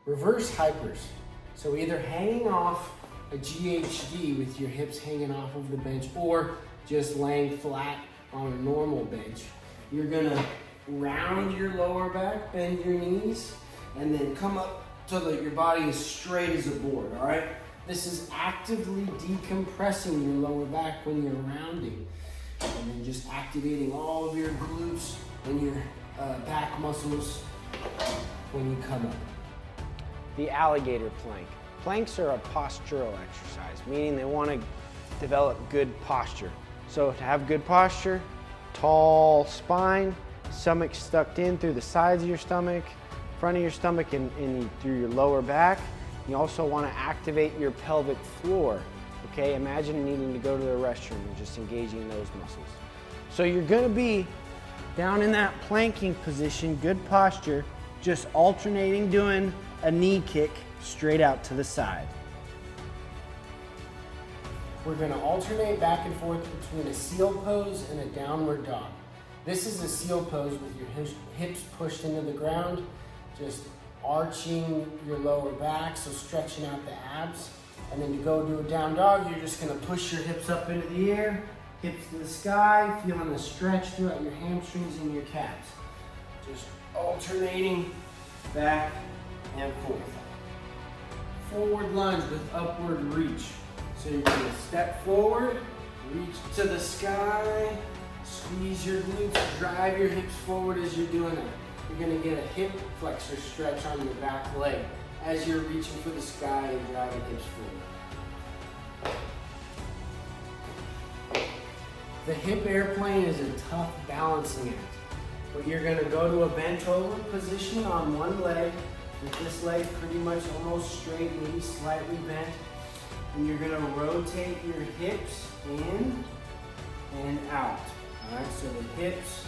Reverse hypers. So either hanging off a GHD with your hips hanging off of the bench or just laying flat on a normal bench. You're gonna round your lower back, bend your knees, and then come up so that your body is straight as a board, all right? This is actively decompressing your lower back when you're rounding. And then just activating all of your glutes and your back muscles when you come up. The alligator plank. Planks are a postural exercise, meaning they want to develop good posture. So to have good posture, tall spine, stomach stuck in through the sides of your stomach, front of your stomach and through your lower back. You also want to activate your pelvic floor. Okay, imagine needing to go to the restroom and just engaging those muscles. So you're going to be down in that planking position, good posture, just alternating doing a knee kick straight out to the side. We're going to alternate back and forth between a seal pose and a downward dog. This is a seal pose with your hips pushed into the ground, just arching your lower back, so stretching out the abs. And then to go do a down dog, you're just gonna push your hips up into the air, hips to the sky, feeling the stretch throughout your hamstrings and your calves. Just alternating back and forth. Forward lunge with upward reach. So you're gonna step forward, reach to the sky, squeeze your glutes, drive your hips forward as you're doing that. You're gonna get a hip flexor stretch on your back leg as you're reaching for the sky and driving hips forward. The hip airplane is a tough balancing act, but you're gonna go to a bent over position on one leg, with this leg pretty much almost straight, maybe slightly bent, and you're gonna rotate your hips in and out. All right, so the hips,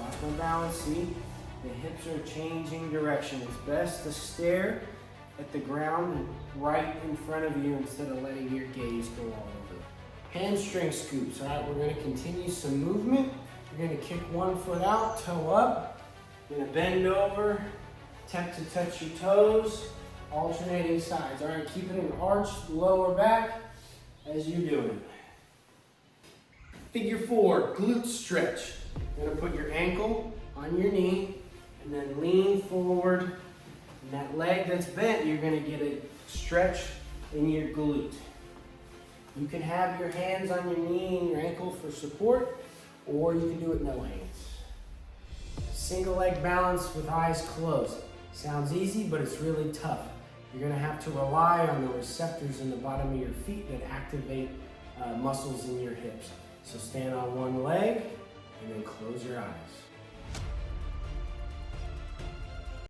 lost my balance, see? The hips are changing direction. It's best to stare at the ground right in front of you instead of letting your gaze go all over. Hamstring scoops, all right? We're gonna continue some movement. You're gonna kick one foot out, toe up. You're gonna bend over, attempt to touch your toes, alternating sides. All right, keeping an arched lower back as you're doing it. Figure four, glute stretch. You're gonna put your ankle on your knee, and then lean forward. And that leg that's bent, you're gonna get a stretch in your glute. You can have your hands on your knee and your ankle for support, or you can do it no hands. Single leg balance with eyes closed. Sounds easy, but it's really tough. You're gonna have to rely on the receptors in the bottom of your feet that activate muscles in your hips. So stand on one leg and then close your eyes.